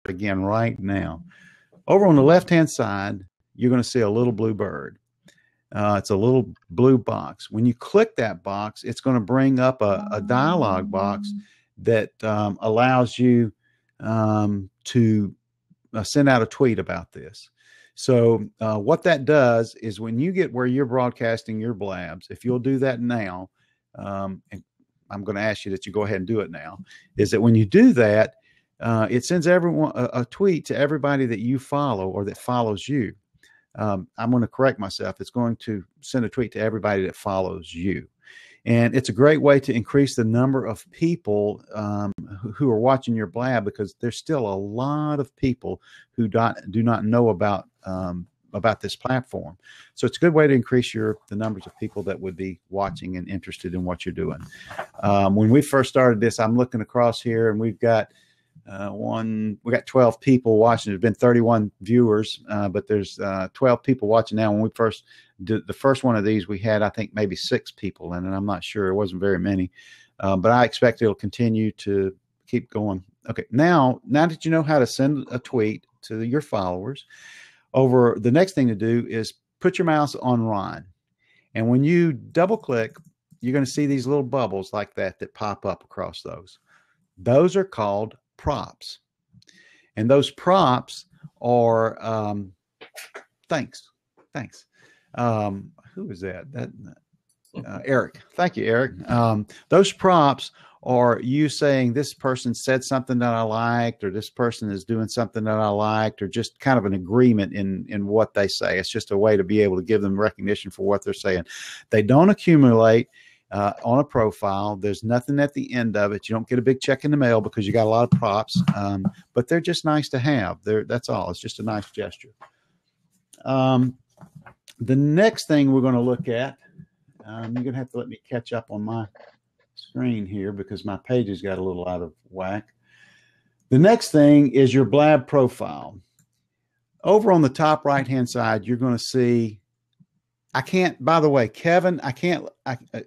again right now. Over on the left-hand side, you're going to see a little blue bird. It's a little blue box. When you click that box, it's going to bring up a dialog box that allows you to send out a tweet about this. So what that does is when you get where you're broadcasting your blabs, if you'll do that now, and I'm going to ask you that you go ahead and do it now, is that when you do that, it sends everyone a tweet to everybody that you follow or that follows you. I'm going to correct myself. It's going to send a tweet to everybody that follows you. And it's a great way to increase the number of people who are watching your blab, because there's still a lot of people who do not know about this platform. So it's a good way to increase the numbers of people that would be watching and interested in what you're doing. When we first started this, I'm looking across here, and we've got we got 12 people watching. There's been 31 viewers, but there's 12 people watching now. When we first did the first one of these, we had, I think, maybe 6 people in it. I'm not sure. It wasn't very many, but I expect it'll continue to keep going. Okay, now that you know how to send a tweet to your followers, the next thing to do is put your mouse on Ron. And when you double click, you're going to see these little bubbles like that pop up across those. Those are called props. And those props are, thanks. Who is that? Eric. Thank you, Eric. Those props are you saying this person said something that I liked, or this person is doing something that I liked, or just kind of an agreement in what they say. It's just a way to be able to give them recognition for what they're saying. They don't accumulate on a profile. There's nothing at the end of it. You don't get a big check in the mail because you got a lot of props, but they're just nice to have. That's all. It's just a nice gesture. The next thing we're going to look at, you're going to have to let me catch up on my screen here because my pages got a little out of whack. The next thing is your Blab profile. Over on the top right-hand side, you're going to see, by the way, Kevin,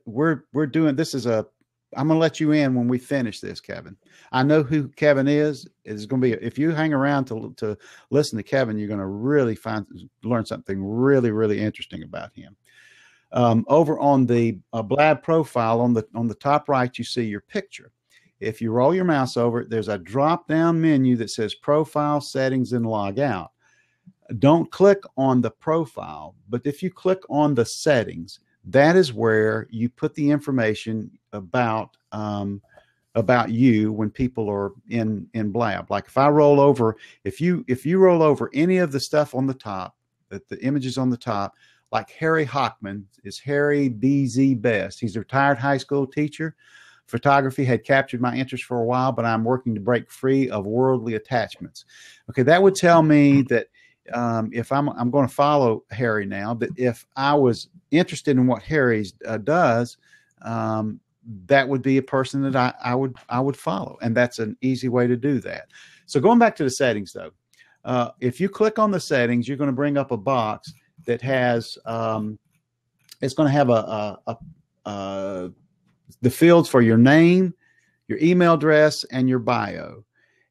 we're doing, I'm going to let you in when we finish this, Kevin. I know who Kevin is. It's going to be, if you hang around to listen to Kevin, you're going to really learn something really, really interesting about him. Over on the Blab profile, on the top right, you see your picture. If you roll your mouse over it, there's a drop-down menu that says Profile, Settings, and Log Out. Don't click on the profile, but if you click on the settings, that is where you put the information about you when people are in Blab. Like if I roll over, if you roll over any of the stuff on the top, the images on the top, like Harry Hockman is Harry BZ Best. He's a retired high school teacher. Photography had captured my interest for a while, but I'm working to break free of worldly attachments. Okay, that would tell me that if I'm going to follow Harry now, that if I was interested in what Harry does, that would be a person that I would follow, and that's an easy way to do that. So going back to the settings, though, if you click on the settings, you're going to bring up a box that has it's going to have the fields for your name, your email address, and your bio.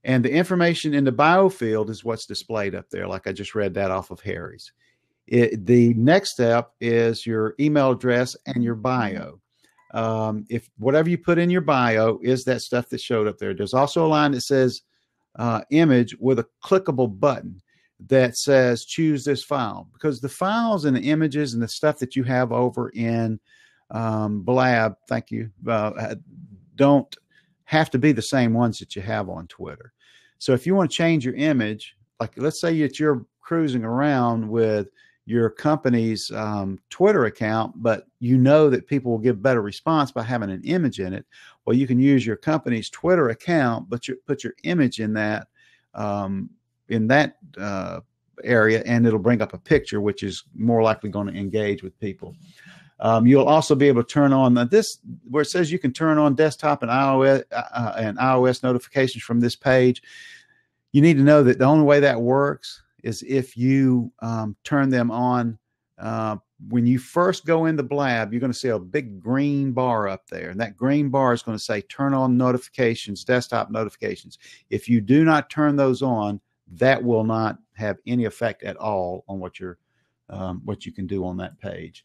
And the information in the bio field is what's displayed up there, like I just read that off of Harry's. The next step is your email address and your bio. If whatever you put in your bio is that stuff that showed up there. There's also a line that says image with a clickable button that says choose this file, because the files and the images and the stuff that you have over in Blab, thank you, don't have to be the same ones that you have on Twitter. So if you want to change your image, like let's say that you're cruising around with your company's Twitter account, but you know that people will give better response by having an image in it. Well, you can use your company's Twitter account, but you put your image in that area, and it'll bring up a picture, which is more likely going to engage with people. You'll also be able to turn on this, where it says you can turn on desktop and iOS notifications from this page. You need to know that the only way that works is if you turn them on when you first go into Blab, you're going to see a big green bar up there. And that green bar is going to say turn on notifications, desktop notifications. If you do not turn those on, that will not have any effect at all on what you can do on that page.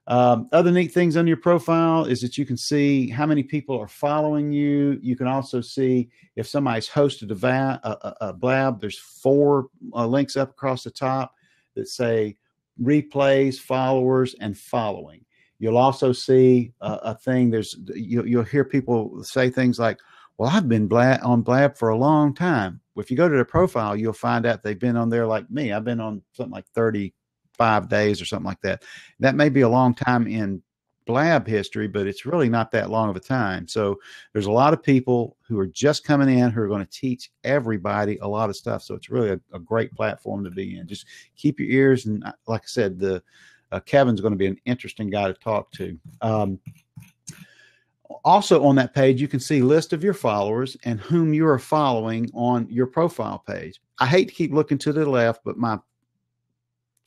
Other neat things on your profile is that you can see how many people are following you. You can also see if somebody's hosted a Blab. There's 4 links up across the top that say replays, followers, and following. You'll also see a thing. You'll hear people say things like, well, I've been on Blab for a long time. Well, if you go to their profile, you'll find out they've been on there like me. I've been on something like 35 days or something like that. That may be a long time in Blab history, but it's really not that long of a time. So there's a lot of people who are just coming in who are going to teach everybody a lot of stuff. So it's really a great platform to be in. Just keep your ears. And like I said, Kevin's going to be an interesting guy to talk to. Also on that page, you can see list of your followers and whom you are following on your profile page. I hate to keep looking to the left, but my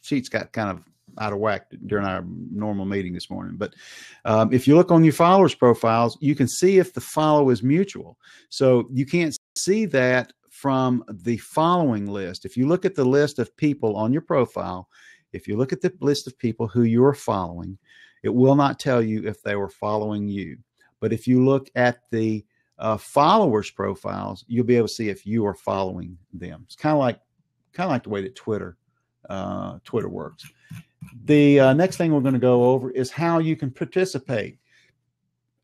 sheets got kind of out of whack during our normal meeting this morning. But if you look on your followers profiles, you can see if the follow is mutual. So you can't see that from the following list. If you look at the list of people on your profile, if you look at the list of people who you are following, it will not tell you if they were following you. But if you look at the followers profiles, you'll be able to see if you are following them. It's kind of like the way that Twitter works. The next thing we're going to go over is how you can participate.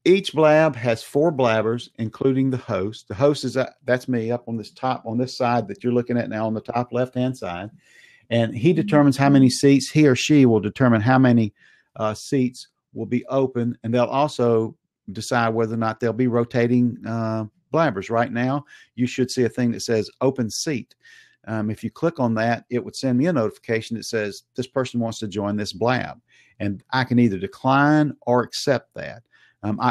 Each Blab has 4 blabbers, including the host. The host that's me up on this side that you're looking at now on the top left-hand side. And he determines how many seats. He or she will determine how many seats will be open. And they'll also decide whether or not they'll be rotating blabbers. Right now, you should see a thing that says open seat. If you click on that, it would send me a notification that says this person wants to join this Blab. And I can either decline or accept that.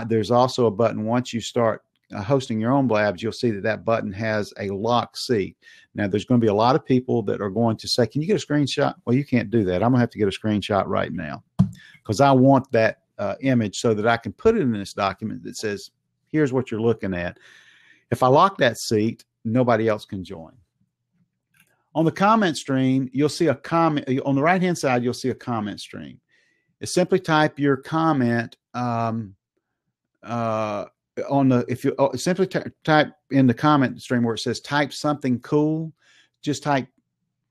There's also a button once you start hosting your own Blabs, you'll see that button has a lock seat. Now, there's going to be a lot of people that are going to say, can you get a screenshot? Well, you can't do that. I'm going to have to get a screenshot right now because I want that image so that I can put it in this document that says, here's what you're looking at. If I lock that seat, nobody else can join. On the comment stream, you'll see a comment. On the right-hand side, you'll see a comment stream. It's simply type your comment if you simply type in the comment stream where it says type something cool, just type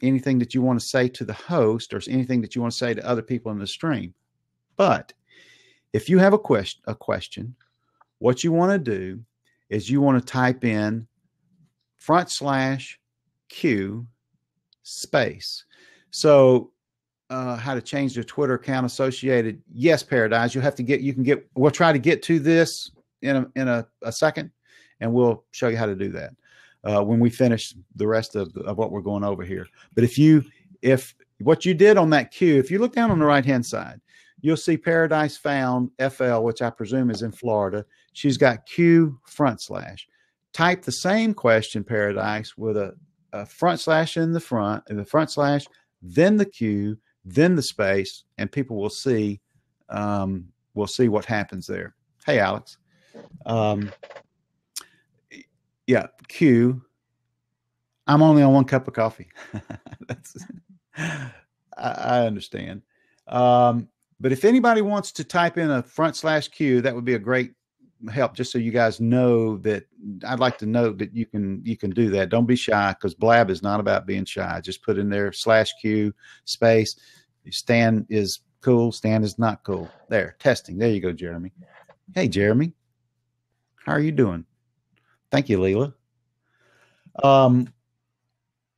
anything that you want to say to the host or anything that you want to say to other people in the stream. But if you have a question, what you want to do is you want to type in /Q space. So how to change the Twitter account associated. Yes, Paradise, we'll try to get to this in a second, and we'll show you how to do that when we finish the rest of what we're going over here. But if what you did on that Q, if you look down on the right-hand side, you'll see Paradise found FL, which I presume is in Florida. She's got Q /. Type the same question, Paradise, with a / in the front, and the /, then the Q, then the space, and people will see what happens there. Hey, Alex. Yeah, Q. I'm only on 1 cup of coffee. I understand. But if anybody wants to type in a /Q, that would be a great help, just so you guys know that. I'd like to know that you can do that. Don't be shy, because Blab is not about being shy. Just put in there /Q space. Stan is cool. Stan is not cool. There, testing. There you go, Jeremy. Hey, Jeremy. How are you doing? Thank you, Leela.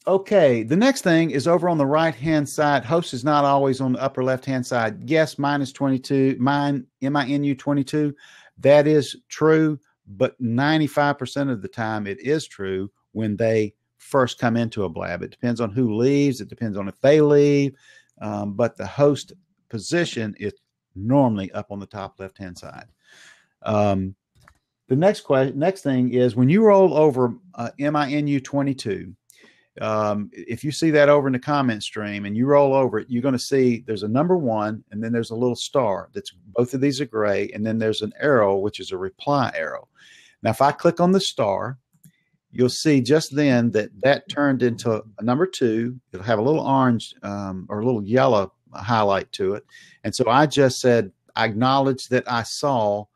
Okay, the next thing is over on the right-hand side. Host is not always on the upper left-hand side. Yes, mine is 22. Mine, MINU 22. That is true, but 95% of the time it is true when they first come into a Blab. It depends on who leaves. It depends on if they leave. But the host position is normally up on the top left-hand side. The next thing is when you roll over MINU 22, if you see that over in the comment stream and you roll over it, you're going to see there's a number 1, and then there's a little star. That's both of these are gray, and then there's an arrow, which is a reply arrow. Now, if I click on the star, you'll see just then that turned into a number 2. It'll have a little orange or a little yellow highlight to it. And so I just said, I acknowledge that I saw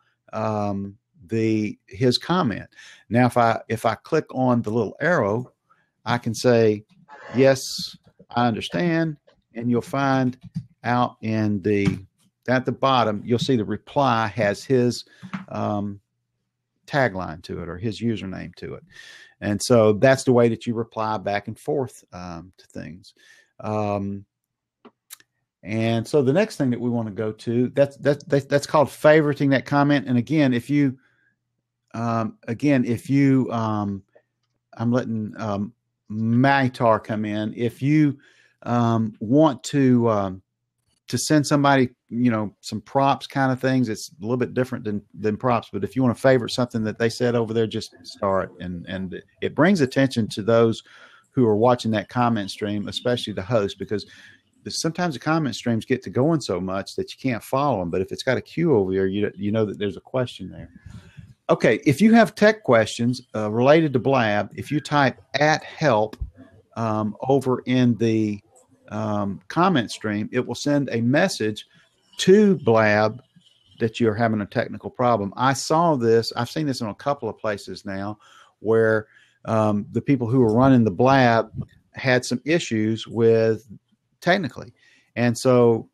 his comment. Now, if I click on the little arrow, I can say, yes, I understand. And you'll find out at the bottom, you'll see the reply has his tagline to it, or his username to it. And so that's the way that you reply back and forth to things. And so the next thing that we want to go to, that's called favoriting that comment. And again, if you I'm letting Maitar come in. If you want to send somebody, some props kind of things, it's a little bit different than props. But if you want to favorite something that they said over there, just start. And it brings attention to those who are watching that comment stream, especially the host, because sometimes the comment streams get to going so much that you can't follow them. But if it's got a queue over there, you know that there's a question there. Okay, if you have tech questions related to Blab, if you type @help over in the comment stream, it will send a message to Blab that you're having a technical problem. I saw this. I've seen this in a couple of places now where the people who were running the Blab had some issues with technically. And so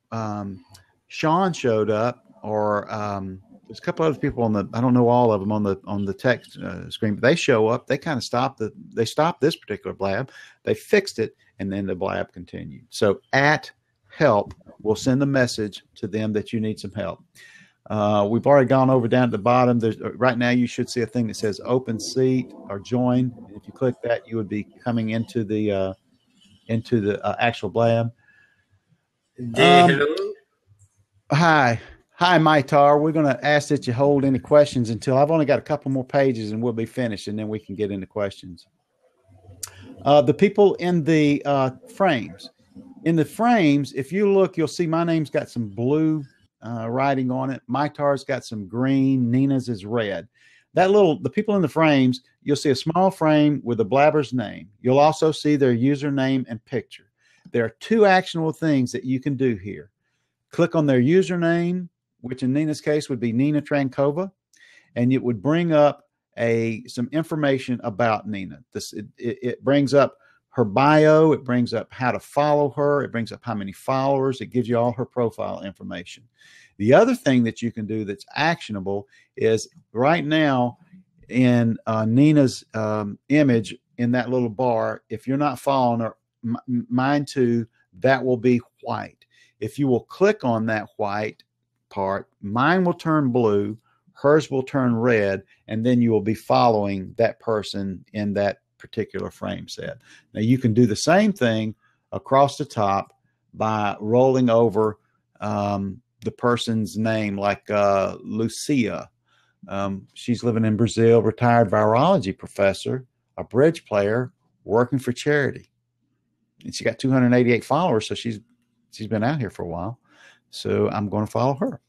Sean showed up, or there's a couple other people I don't know all of them on the text screen, but they show up. They kind of stopped this particular Blab. They fixed it, and then the Blab continued. So @help will send a message to them that you need some help. We've already gone over down at the bottom. Right now you should see a thing that says open seat or join. If you click that, you would be coming into the actual Blab. Hello. Hi, Maitar. We're going to ask that you hold any questions until I've only got a couple more pages and we'll be finished, and then we can get into questions. The people in the frames. In the frames, if you look, you'll see my name's got some blue writing on it. Maitar's got some green. Nina's is red. The people in the frames, you'll see a small frame with the Blabber's name. You'll also see their username and picture. There are 2 actionable things that you can do here. Click on their username, which in Nina's case would be Nina Trankova, and it would bring up some information about Nina. It brings up her bio. It brings up how to follow her. It brings up how many followers. It gives you all her profile information. The other thing that you can do that's actionable is right now in Nina's image in that little bar, if you're not following her, mine too, that will be white. If you will click on that white part, mine will turn blue, hers will turn red, and then you will be following that person in that particular frame set. Now you can do the same thing across the top by rolling over the person's name, like Lucia. She's living in Brazil, retired virology professor, a bridge player, working for charity. And she got 288 followers, so she's been out here for a while. So I'm going to follow her.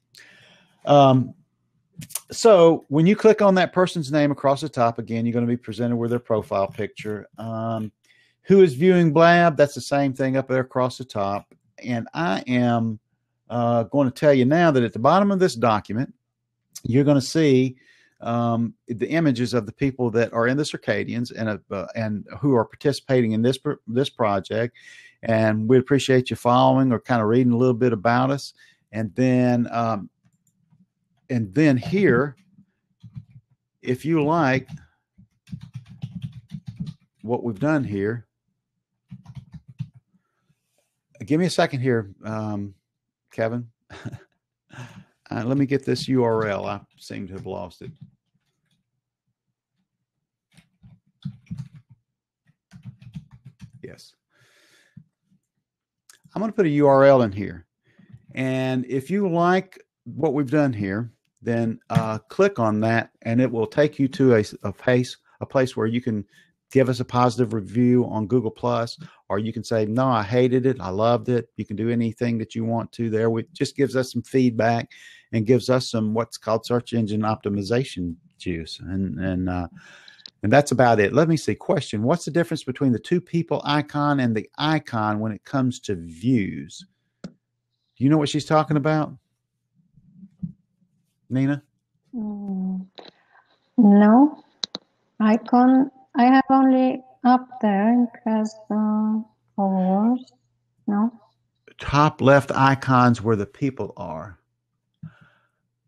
So when you click on that person's name across the top, again, you're going to be presented with their profile picture. Who is viewing Blab? That's the same thing up there across the top. And I am going to tell you now that at the bottom of this document, you're going to see the images of the people that are in the Circadians and who are participating in this project. And we'd appreciate you following or kind of reading a little bit about us. And then here, if you like what we've done here, give me a second here, Kevin. Let me get this URL. I seem to have lost it. Yes. I'm going to put a URL in here. And if you like what we've done here, then click on that, and it will take you to a place where you can give us a positive review on Google Plus, or you can say, no, I hated it, I loved it. You can do anything that you want to there. It just gives us some feedback and gives us some what's called search engine optimization juice. And that's about it. Let me see. Question: what's the difference between the two people icon and the icon when it comes to views? Do you know what she's talking about, Nina? No. Icon, I have only up there. It has followers. No. Top left icons where the people are.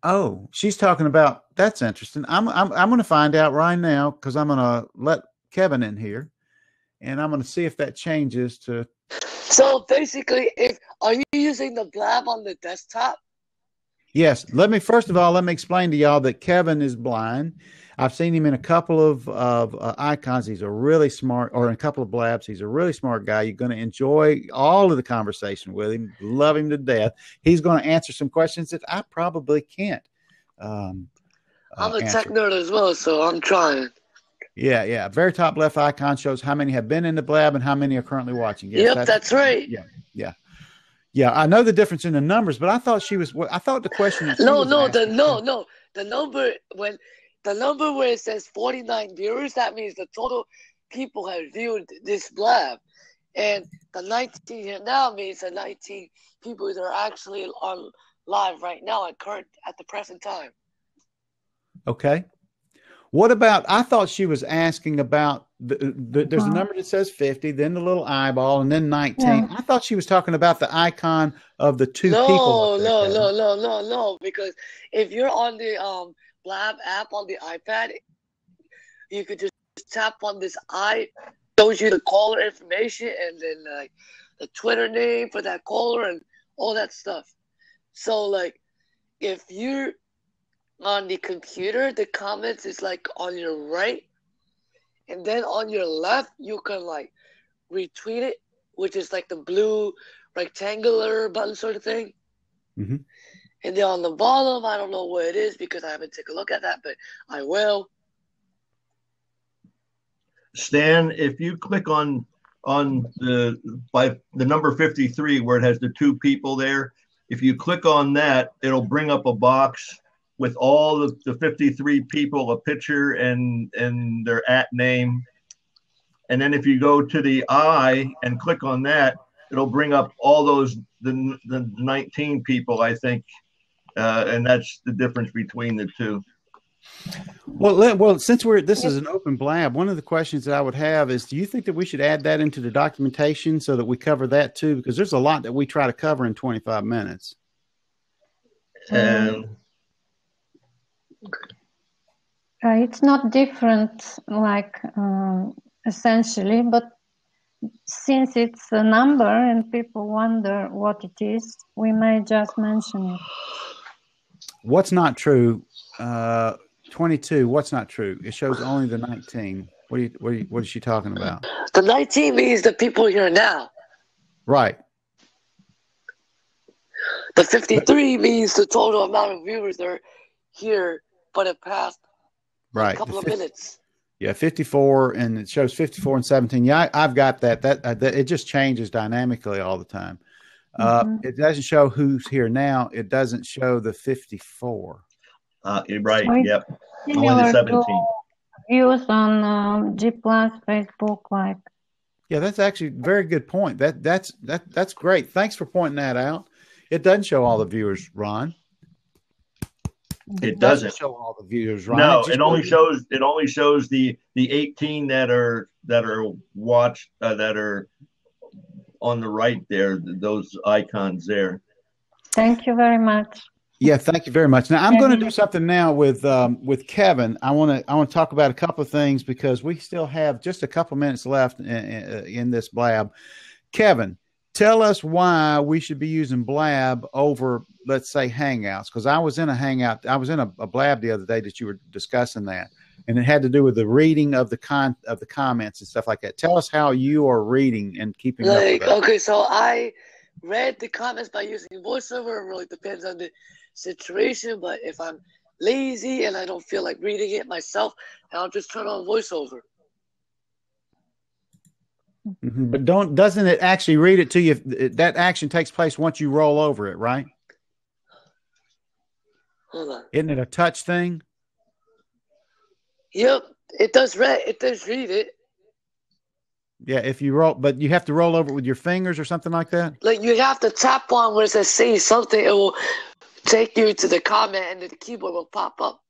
Oh, she's talking about, that's interesting. I'm going to find out right now, because I'm going to let Kevin in here, and I'm going to see if that changes to. So basically, are you using the Blab on the desktop? Yes. First of all, let me explain to y'all that Kevin is blind. I've seen him in a couple of icons. He's a really smart, or in a couple of Blabs. He's a really smart guy. You're going to enjoy all of the conversation with him, love him to death. He's going to answer some questions that I probably can't. I'm a tech nerd as well, so I'm trying. Yeah. Very top left icon shows how many have been in the Blab and how many are currently watching. Yes, yep, that's right. Yeah. I know the difference in the numbers, but I thought the question. The number where it says 49 viewers, that means the total people have viewed this Blab. And the 19 here now means the 19 people that are actually on live right now at the present time. Okay. What about, I thought she was asking about, there's a number that says 50, then the little eyeball, and then 19. Yeah. I thought she was talking about the icon of the two people. No, because if you're on the Blab app on the iPad, you could just tap on this eye, shows you the caller information, and then the Twitter name for that caller and all that stuff. So like, if you're on the computer, the comments is like on your right, and then on your left you can like retweet it, which is like the blue rectangular button sort of thing. Mm-hmm. And then on the bottom, I don't know what it is because I haven't taken a look at that, but I will. Stan, if you click on the number 53 where it has the two people there, if you click on that, it'll bring up a box with all the 53 people, a picture and their @name. And then if you go to the eye and click on that, it'll bring up all those, the 19 people, I think. And that's the difference between the two. Well, since this is an open Blab, one of the questions that I would have is, do you think that we should add that into the documentation so that we cover that too? Because there's a lot that we try to cover in 25 minutes. It's not different, like essentially, but since it's a number and people wonder what it is, we may just mention it. What's not true? 22. What's not true? It shows only the 19. What is she talking about? The 19 means the people here now. Right. The 53 means the total amount of viewers that are here for the past couple of minutes. Yeah, 54, and it shows 54 and 17. Yeah, I've got that. That it just changes dynamically all the time. It doesn't show who's here now. It doesn't show the 54. Right. Yep. Only the 17. Views on G Plus, Facebook, like. Yeah, that's actually a very good point. That's great. Thanks for pointing that out. It doesn't show all the viewers, Ron. It doesn't show all the viewers, Ron. No, it only shows the 18 that are watched that are on the right there. Those icons there. Thank you very much. Yeah, thank you very much. Now I'm going to do something now with Kevin. I want to talk about a couple of things because we still have just a couple minutes left in this Blab. Kevin, tell us why we should be using Blab over, let's say, Hangouts. Because I was in a Hangout, I was in a Blab the other day that you were discussing that, and it had to do with the reading of the comments and stuff like that. Tell us how you are reading and keeping up with that. Okay, so I read the comments by using VoiceOver. It really depends on the situation, but if I'm lazy and I don't feel like reading it myself, I'll just turn on VoiceOver. But doesn't it actually read it to you? That action takes place once you roll over it, right? Hold on. Isn't it a touch thing? Yep, it does read. It does read it. Yeah, if you roll, but you have to roll over it with your fingers or something like that. Like you have to tap on where it says "say something." It will take you to the comment, and the keyboard will pop up.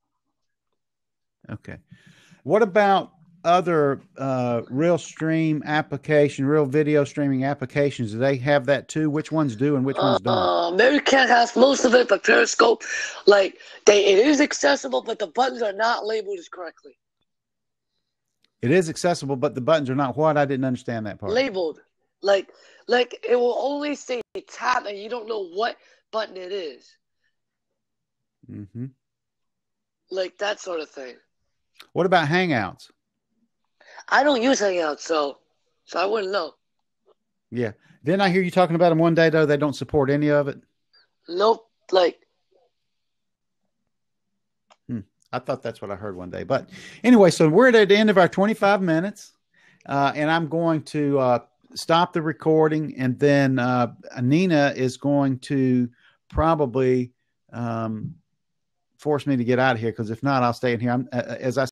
Okay. What about other real video streaming applications? Do they have that too? Which ones do and which ones don't? American has most of it, but Periscope, it is accessible, but the buttons are not labeled as correctly. It is accessible, but the buttons are not what? I didn't understand that part. Labeled. Like it will only say tap, and you don't know what button it is. Mm-hmm. Like that sort of thing. What about Hangouts? I don't use Hangouts, so I wouldn't know. Yeah. Didn't I hear you talking about them one day, though? They don't support any of it? Nope. I thought that's what I heard one day. But anyway, so we're at the end of our 25 minutes, and I'm going to stop the recording, and then Nina is going to probably force me to get out of here, because if not, I'll stay in here. As I